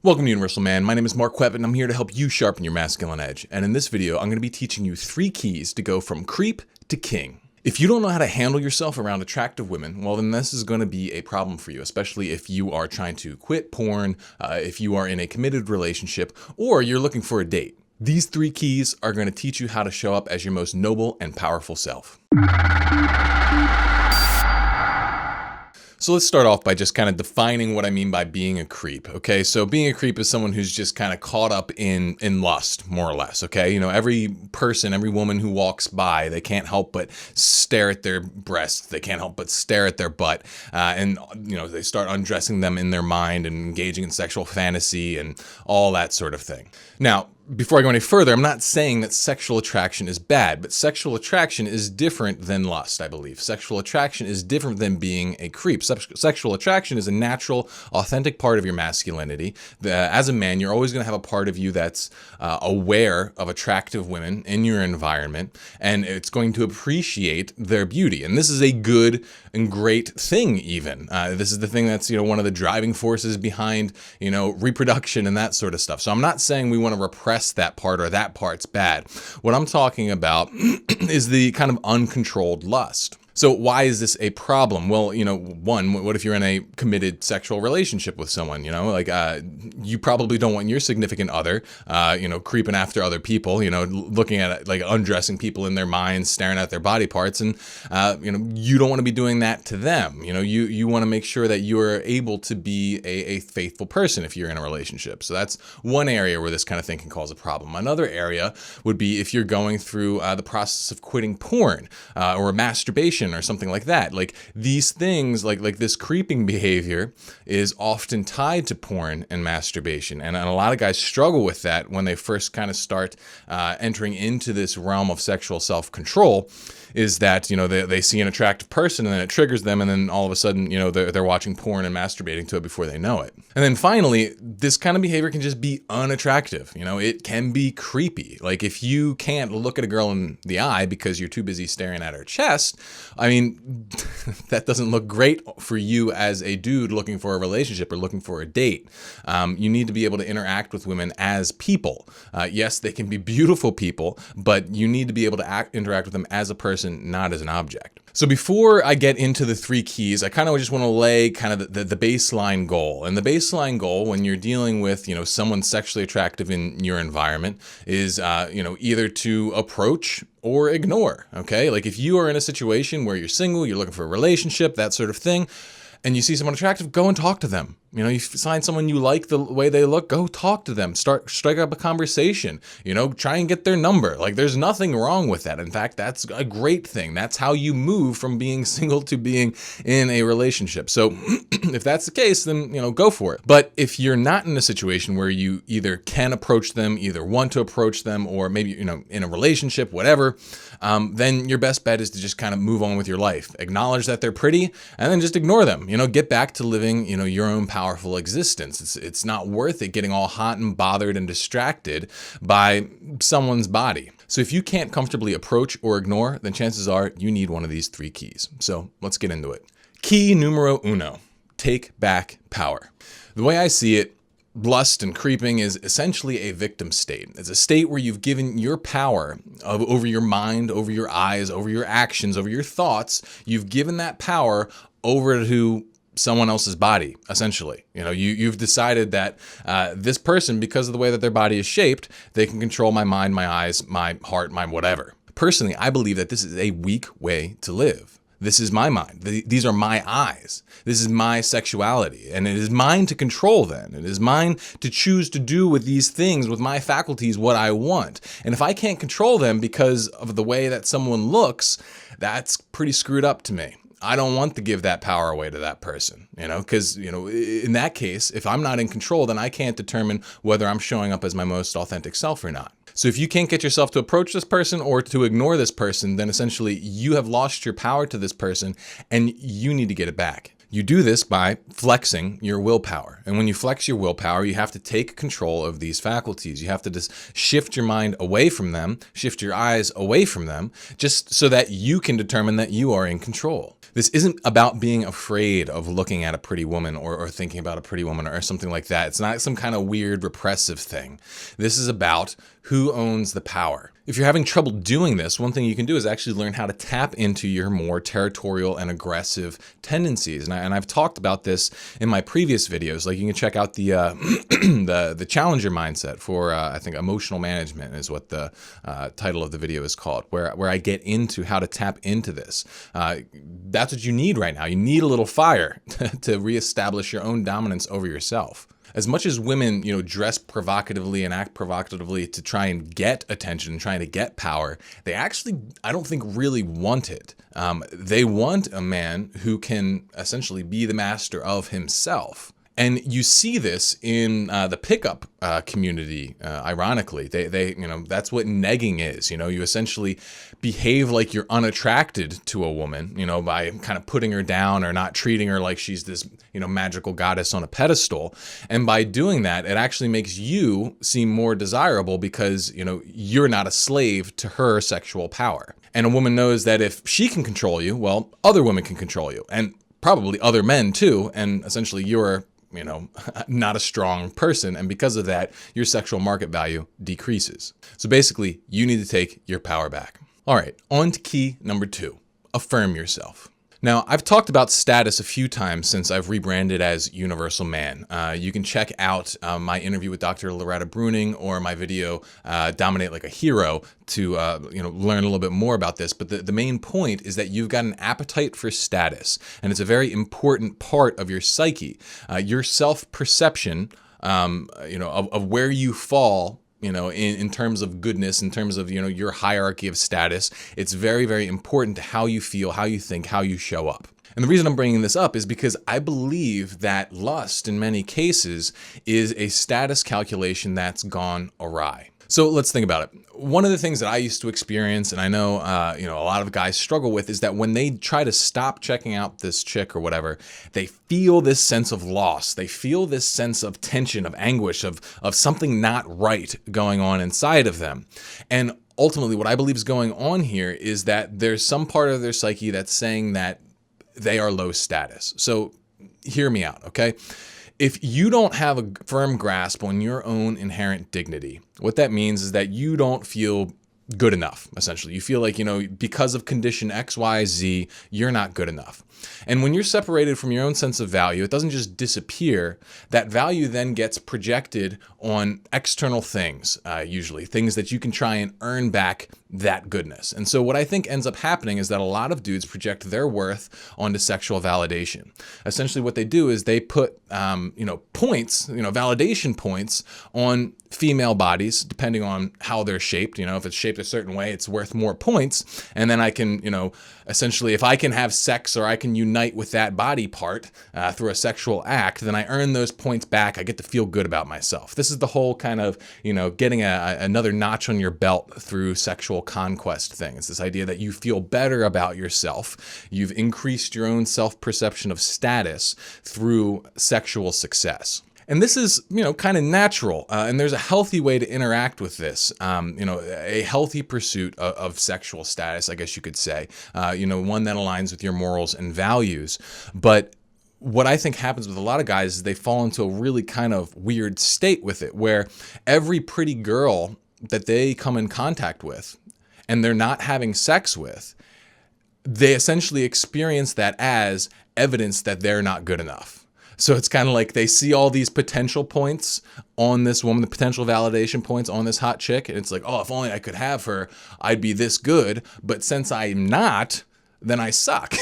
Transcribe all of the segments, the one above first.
Welcome to Universal Man. My name is Mark Webb, and I'm here to help you sharpen your masculine edge. And in this video, I'm going to be teaching you 3 keys to go from creep to king. If you don't know how to handle yourself around attractive women, well, then this is going to be a problem for you, especially if you are trying to quit porn, if you are in a committed relationship, or you're looking for a date. These 3 keys are going to teach you how to show up as your most noble and powerful self. So let's start off by just kind of defining what I mean by being a creep, okay? So being a creep is someone who's just kind of caught up in lust, more or less, okay? You know, every person, every woman who walks by, they can't help but stare at their breasts. They can't help but stare at their butt. And, you know, they start undressing them in their mind and engaging in sexual fantasy and all that sort of thing. Now, before I go any further, I'm not saying that sexual attraction is bad, but sexual attraction is different than lust, I believe. Sexual attraction is different than being a creep. Sexual attraction is a natural, authentic part of your masculinity. As a man, you're always going to have a part of you that's aware of attractive women in your environment, and it's going to appreciate their beauty. And this is a good and great thing, even. This is the thing that's, you know, one of the driving forces behind, you know, reproduction and that sort of stuff. So I'm not saying we want to repress that part or that part's bad. What I'm talking about is the kind of uncontrolled lust. So why is this a problem? Well, you know, one, what if you're in a committed sexual relationship with someone, you know, like you probably don't want your significant other, you know, creeping after other people, you know, looking at like undressing people in their minds, staring at their body parts. And, you know, you don't want to be doing that to them. You know, you want to make sure that you're able to be a faithful person if you're in a relationship. So that's one area where this kind of thing can cause a problem. Another area would be if you're going through the process of quitting porn or masturbation or something like that. Like these things, like this creeping behavior is often tied to porn and masturbation. And a lot of guys struggle with that when they first kind of start entering into this realm of sexual self-control, is that, you know, they see an attractive person and then it triggers them, and then all of a sudden, you know, they're watching porn and masturbating to it before they know it. And then finally, this kind of behavior can just be unattractive. You know, it can be creepy. Like if you can't look at a girl in the eye because you're too busy staring at her chest, I mean, that doesn't look great for you as a dude looking for a relationship or looking for a date. You need to be able to interact with women as people. Yes, they can be beautiful people, but you need to be able to interact with them as a person, not as an object. So before I get into the 3 keys, I kind of just want to lay kind of the baseline goal. And the baseline goal when you're dealing with, you know, someone sexually attractive in your environment is, you know, either to approach or ignore, okay? Like if you are in a situation where you're single, you're looking for a relationship, that sort of thing, and you see someone attractive, go and talk to them. You know, you find someone you like the way they look, go talk to them, strike up a conversation, you know, try and get their number. Like there's nothing wrong with that. In fact, that's a great thing. That's how you move from being single to being in a relationship. So if that's the case, then, you know, go for it. But if you're not in a situation where you either can approach them, either want to approach them, or maybe, you know, in a relationship, whatever, then your best bet is to just kind of move on with your life. Acknowledge that they're pretty and then just ignore them. You know, get back to living, you know, your own powerful existence. It's not worth it getting all hot and bothered and distracted by someone's body. So if you can't comfortably approach or ignore, then chances are you need one of these 3 keys. So let's get into it. Key numero uno, take back power. The way I see it, lust and creeping is essentially a victim state. It's a state where you've given your power over your mind, over your eyes, over your actions, over your thoughts. You've given that power over to someone else's body, essentially. You know, you've decided that this person, because of the way that their body is shaped, they can control my mind, my eyes, my heart, my whatever. Personally, I believe that this is a weak way to live. This is my mind. These are my eyes. This is my sexuality. And it is mine to control then. It is mine to choose to do with these things, with my faculties, what I want. And if I can't control them because of the way that someone looks, that's pretty screwed up to me. I don't want to give that power away to that person, you know, because, you know, in that case, if I'm not in control, then I can't determine whether I'm showing up as my most authentic self or not. So if you can't get yourself to approach this person or to ignore this person, then essentially you have lost your power to this person and you need to get it back. You do this by flexing your willpower. And when you flex your willpower, you have to take control of these faculties. You have to just shift your mind away from them, shift your eyes away from them, just so that you can determine that you are in control. This isn't about being afraid of looking at a pretty woman or thinking about a pretty woman or something like that. It's not some kind of weird repressive thing. This is about who owns the power. If you're having trouble doing this, one thing you can do is actually learn how to tap into your more territorial and aggressive tendencies. And I've talked about this in my previous videos. Like you can check out the the challenger mindset for I think emotional management is what the title of the video is called, where I get into how to tap into this. That's what you need right now. You need a little fire to reestablish your own dominance over yourself. As much as women, dress provocatively and act provocatively to try and get attention and trying to get power, they actually, I don't think, really want it. They want a man who can essentially be the master of himself. And you see this in the pickup community. Ironically, they that's what negging is. You essentially behave like you're unattracted to a woman, by kind of putting her down or not treating her like she's this, magical goddess on a pedestal. And by doing that, it actually makes you seem more desirable because, you're not a slave to her sexual power. And a woman knows that if she can control you, well, other women can control you, and probably other men too. And essentially, you're not a strong person. And because of that, your sexual market value decreases. So basically, you need to take your power back. All right, on to key number 2, affirm yourself. Now, I've talked about status a few times since I've rebranded as Universal Man. You can check out my interview with Dr. Loretta Bruning or my video, Dominate Like a Hero, to learn a little bit more about this. But the main point is that you've got an appetite for status, and it's a very important part of your psyche. Your self-perception, of where you fall, in terms of goodness, in terms of, your hierarchy of status, it's very, very important to how you feel, how you think, how you show up. And the reason I'm bringing this up is because I believe that lust, in many cases, is a status calculation that's gone awry. So let's think about it. One of the things that I used to experience, and I know, a lot of guys struggle with, is that when they try to stop checking out this chick or whatever, they feel this sense of loss. They feel this sense of tension, of anguish, of something not right going on inside of them. And ultimately, what I believe is going on here is that there's some part of their psyche that's saying that they are low status. So hear me out, okay? If you don't have a firm grasp on your own inherent dignity, what that means is that you don't feel good enough, essentially. You feel like, because of condition X, Y, Z, you're not good enough. And when you're separated from your own sense of value, it doesn't just disappear. That value then gets projected on external things, usually, things that you can try and earn back that goodness. And so what I think ends up happening is that a lot of dudes project their worth onto sexual validation. Essentially what they do is they put, points, validation points on female bodies, depending on how they're shaped. If it's shaped a certain way, it's worth more points. And then I can, essentially, if I can have sex or I can unite with that body part through a sexual act, then I earn those points back. I get to feel good about myself. This is the whole kind of, getting another notch on your belt through sexual conquest thing. It's this idea that you feel better about yourself. You've increased your own self-perception of status through sexual success. And this is, kind of natural. And there's a healthy way to interact with this, a healthy pursuit of sexual status, I guess you could say, one that aligns with your morals and values. But what I think happens with a lot of guys is they fall into a really kind of weird state with it, where every pretty girl that they come in contact with and they're not having sex with, they essentially experience that as evidence that they're not good enough. So it's kind of like they see all these potential points on this woman, the potential validation points on this hot chick. And it's like, oh, if only I could have her, I'd be this good. But since I'm not, then I suck.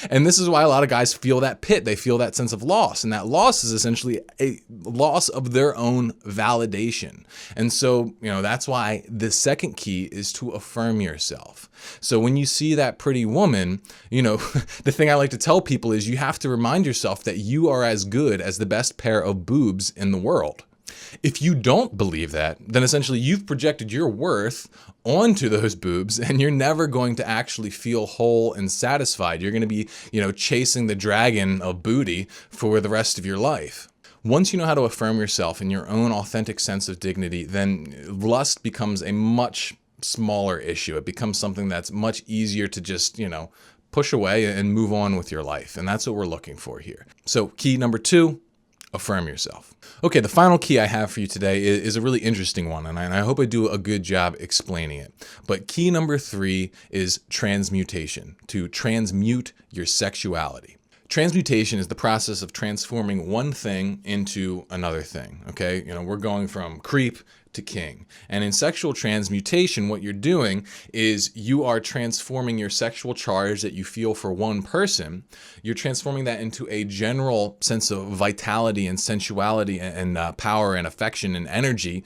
And this is why a lot of guys feel that pit. They feel that sense of loss. And that loss is essentially a loss of their own validation. And so, that's why the second key is to affirm yourself. So when you see that pretty woman, the thing I like to tell people is you have to remind yourself that you are as good as the best pair of boobs in the world. If you don't believe that, then essentially you've projected your worth onto those boobs and you're never going to actually feel whole and satisfied. You're going to be, chasing the dragon of booty for the rest of your life. Once you know how to affirm yourself in your own authentic sense of dignity, then lust becomes a much smaller issue. It becomes something that's much easier to just, push away and move on with your life. And that's what we're looking for here. So key number 2, affirm yourself. Okay, the final key I have for you today is a really interesting one, and I hope I do a good job explaining it. But key number 3 is transmutation, to transmute your sexuality. Transmutation is the process of transforming one thing into another thing, okay? We're going from creep to king. And in sexual transmutation, what you're doing is you are transforming your sexual charge that you feel for one person. You're transforming that into a general sense of vitality and sensuality and power and affection and energy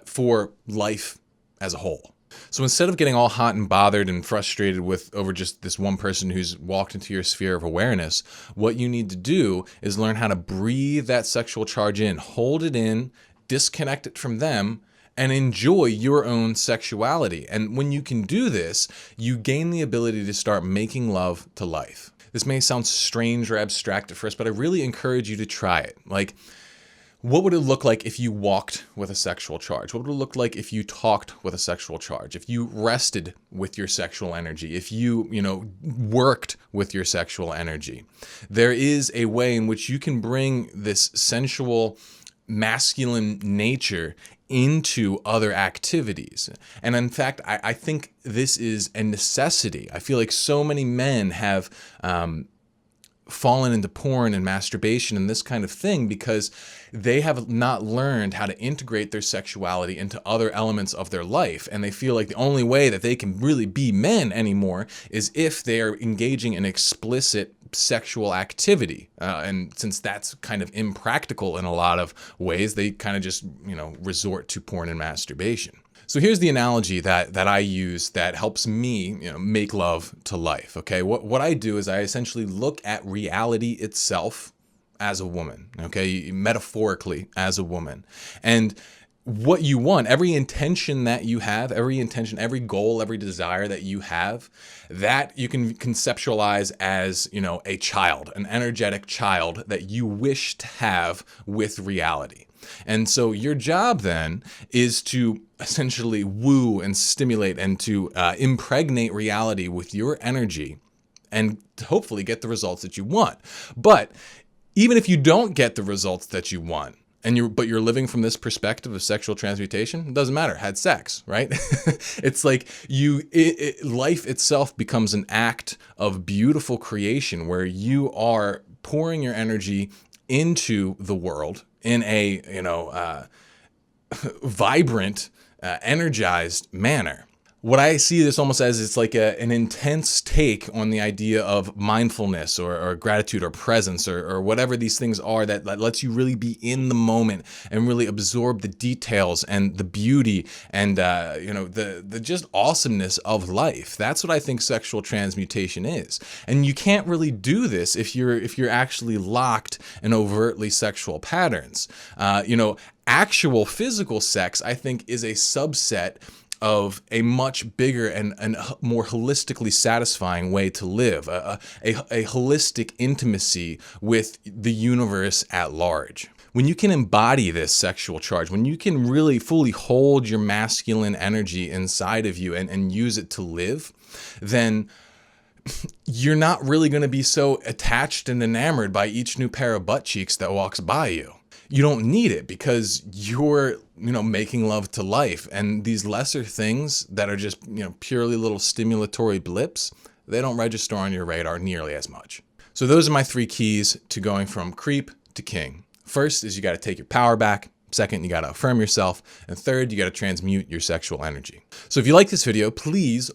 for life as a whole. So instead of getting all hot and bothered and frustrated over just this one person who's walked into your sphere of awareness, what you need to do is learn how to breathe that sexual charge in, hold it in, disconnect it from them, and enjoy your own sexuality. And when you can do this, you gain the ability to start making love to life. This may sound strange or abstract at first, but I really encourage you to try it. Like, what would it look like if you walked with a sexual charge? What would it look like if you talked with a sexual charge? If you rested with your sexual energy? If you, worked with your sexual energy? There is a way in which you can bring this sensual, masculine nature into other activities. And in fact, I think this is a necessity. I feel like so many men have fallen into porn and masturbation and this kind of thing because they have not learned how to integrate their sexuality into other elements of their life. And they feel like the only way that they can really be men anymore is if they are engaging in explicit sexual activity. And since that's kind of impractical in a lot of ways, they kind of just, resort to porn and masturbation. So here's the analogy that I use that helps me, make love to life. Okay, what I do is I essentially look at reality itself as a woman. Okay, metaphorically as a woman, and what you want, every intention that you have, every goal, every desire that you have, that you can conceptualize as, a child, an energetic child that you wish to have with reality. And so your job then is to essentially woo and stimulate and to impregnate reality with your energy and hopefully get the results that you want. But even if you don't get the results that you want, but you're living from this perspective of sexual transmutation, it doesn't matter. Had sex, right? It's like life itself becomes an act of beautiful creation where you are pouring your energy into the world in a vibrant, energized manner. What I see this almost as, it's like an intense take on the idea of mindfulness or gratitude or presence or whatever these things are that lets you really be in the moment and really absorb the details and the beauty and the just awesomeness of life. That's what I think sexual transmutation is. And you can't really do this if you're actually locked in overtly sexual patterns. Actual physical sex, I think, is a subset of a much bigger and more holistically satisfying way to live, a holistic intimacy with the universe at large. When you can embody this sexual charge, when you can really fully hold your masculine energy inside of you and use it to live, then you're not really going to be so attached and enamored by each new pair of butt cheeks that walks by you. You don't need it because you're, making love to life. And these lesser things that are just, purely little stimulatory blips, they don't register on your radar nearly as much. So those are my 3 keys to going from creep to king. First is you got to take your power back. Second, you got to affirm yourself. And third, you got to transmute your sexual energy. So if you like this video, please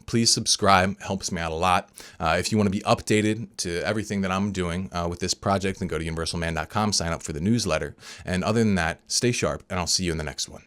please subscribe. It helps me out a lot. If you want to be updated to everything that I'm doing with this project, then go to universalman.com, sign up for the newsletter. And other than that, stay sharp, and I'll see you in the next one.